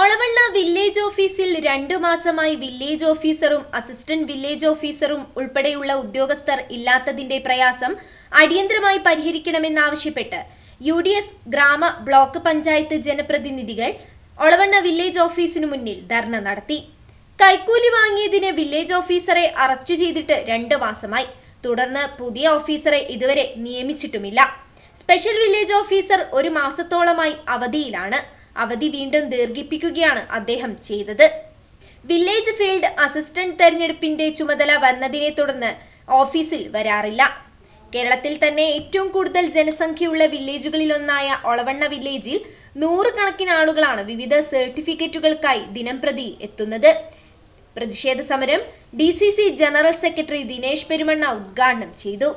Olavanna village ഓഫീസിൽ 2 മാസമായി village ഓഫീസറും അസിസ്റ്റന്റ് വില്ലേജ് ഓഫീസറും ഉൾപ്പെടെയുള്ള ഉദ്യോഗസ്ഥർ ഇല്ലാത്തതിന്റെ പ്രയാസം അടിയന്തരമായി പരിഹരിക്കണമെന്നാവശ്യപ്പെട്ട് UDF ഗ്രാമ ബ്ലോക്ക് പഞ്ചായത്ത് ജനപ്രതിനിധികൾ ഒളവണ്ണ വില്ലേജ് ഓഫീസിനു മുന്നിൽ ധർണ നടത്തി. കൈക്കൂലി വാങ്ങിയതിന് വില്ലേജ് ഓഫീസറെ അറസ്റ്റ് ചെയ്തിട്ട് 2 മാസമായി. തുടർന്ന് പുതിയ ഓഫീസറെ ഇതുവരെ നിയമിച്ചിട്ടുമില്ല. സ്പെഷ്യൽ വില്ലേജ് ഓഫീസർ 1 മാസത്തോളമായി അവധിയിലാണ്. അവധി വീണ്ടും ദീർഘിപ്പിക്കുകയാണ് അദ്ദേഹം ചെയ്തത്. വില്ലേജ് ഫീൽഡ് അസിസ്റ്റന്റ് തെരഞ്ഞെടുപ്പിന്റെ ചുമതല വന്നതിനെ തുടർന്ന് ഓഫീസിൽ വരാറില്ല. കേരളത്തിൽ തന്നെ ഏറ്റവും കൂടുതൽ ജനസംഖ്യയുള്ള വില്ലേജുകളിലൊന്നായ ഒളവണ്ണ വില്ലേജിൽ 100 കണക്കിന് ആളുകളാണ് വിവിധ സർട്ടിഫിക്കറ്റുകൾക്കായി ദിനംപ്രതി എത്തുന്നത്. പ്രതിഷേധ സമരം DCC general secretary Dinesh Perumanna ഉദ്ഘാടനം ചെയ്തു.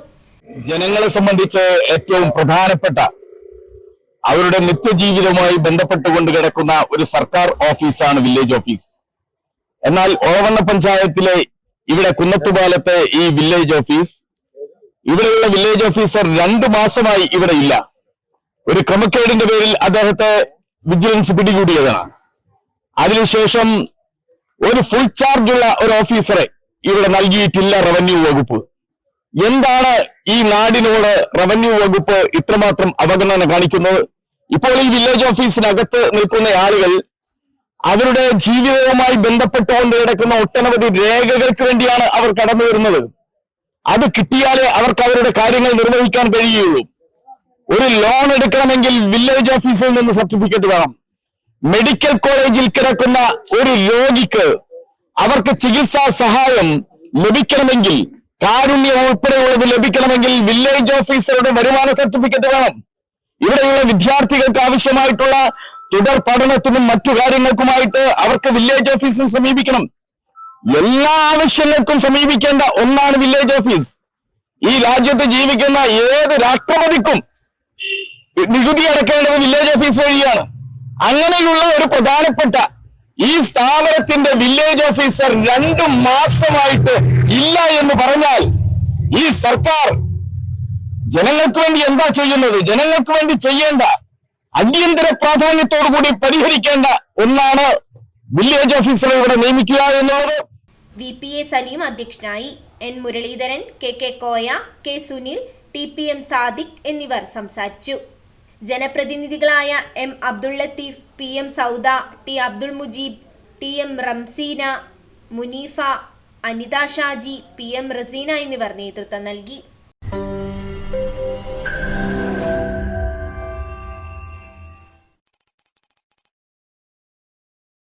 ജനങ്ങളെ സംബന്ധിച്ച് ഏറ്റവും പ്രധാനപ്പെട്ട അവരുടെ നിത്യജീവിതവുമായി ബന്ധപ്പെട്ടുകൊണ്ട് കിടക്കുന്ന ഒരു സർക്കാർ ഓഫീസാണ് വില്ലേജ് ഓഫീസ്. എന്നാൽ ഒളവണ്ണ പഞ്ചായത്തിലെ ഇവിടെ കുന്നത്തുപാലത്തെ ഈ വില്ലേജ് ഓഫീസ്, ഇവിടെയുള്ള വില്ലേജ് ഓഫീസർ 2 മാസമായി ഇവിടെ ഇല്ല. ഒരു ക്രമക്കേടിന്റെ പേരിൽ അദ്ദേഹത്തെ വിജിലൻസ് പിടികൂടിയതാണ്. അതിനുശേഷം ഒരു ഫുൾ ചാർജുള്ള ഒരു ഓഫീസറെ ഇവിടെ നൽകിയിട്ടില്ല റവന്യൂ വകുപ്പ്. എന്താണ് ഈ നാടിനോട് റവന്യൂ വകുപ്പ് ഇത്രമാത്രം അവഗണന കാണിക്കുന്നത്? ഇപ്പോൾ ഈ വില്ലേജ് ഓഫീസിനകത്ത് നിൽക്കുന്ന ആളുകൾ അവരുടെ ജീവിതവുമായി ബന്ധപ്പെട്ടുകൊണ്ട് കിടക്കുന്ന ഒട്ടനവധി രേഖകൾക്ക് വേണ്ടിയാണ് അവർ കടന്നു വരുന്നത്. അത് കിട്ടിയാലേ അവർക്ക് അവരുടെ കാര്യങ്ങൾ നിർവഹിക്കാൻ കഴിയുകയുള്ളൂ. ഒരു ലോൺ എടുക്കണമെങ്കിൽ വില്ലേജ് ഓഫീസിൽ നിന്ന് സർട്ടിഫിക്കറ്റ് വേണം. മെഡിക്കൽ കോളേജിൽ കിടക്കുന്ന ഒരു രോഗിക്ക് അവർക്ക് ചികിത്സാ സഹായം ലഭിക്കണമെങ്കിൽ, കാരുണ്യം ഉൾപ്പെടെയുള്ളത് ലഭിക്കണമെങ്കിൽ വില്ലേജ് ഓഫീസറുടെ വരുമാന സർട്ടിഫിക്കറ്റ് വേണം. ഇവിടെയുള്ള വിദ്യാർത്ഥികൾക്ക് ആവശ്യമായിട്ടുള്ള തുടർ പഠനത്തിനും മറ്റു കാര്യങ്ങൾക്കുമായിട്ട് അവർക്ക് വില്ലേജ് ഓഫീസിൽ സമീപിക്കണം. എല്ലാ ആവശ്യങ്ങൾക്കും സമീപിക്കേണ്ട ഒന്നാണ് വില്ലേജ് ഓഫീസ്. ഈ രാജ്യത്ത് ജീവിക്കുന്ന ഏത് രാഷ്ട്രപതിക്കും നികുതി അടക്കേണ്ടത് വില്ലേജ് ഓഫീസ് വഴിയാണ്. അങ്ങനെയുള്ള ഒരു പ്രധാനപ്പെട്ട ഈ സ്ഥാപനത്തിന്റെ വില്ലേജ് ഓഫീസർ 2 മാസമായിട്ട് ഇല്ല എന്ന് പറഞ്ഞാൽ ഈ സർക്കാർ ജനങ്ങൾക്ക് വേണ്ടി എന്താ ചെയ്യുന്നത്? ജനങ്ങൾക്ക് വേണ്ടി ചെയ്യേണ്ട അടിയന്തര പ്രാധാന്യത്തോടുകൂടി പരിഹരിക്കേണ്ട ഒന്നാണ് വില്ലേജ് ഓഫീസറെ ഇവിടെ നിയമിക്കുക എന്നുള്ളത്. VPA സലീം അധ്യക്ഷനായി. N Muraleedharan, KK Koya, K Sunil, TPM Sadiq എന്നിവർ സംസാരിച്ചു. ജനപ്രതിനിധികളായ M Abdul Latheef, PM Sauda, T Abdul Mujeeb, TM Ramseena, Muneefa, Anitha Shaji, PM Razeena എന്നിവർ നേതൃത്വം നൽകി.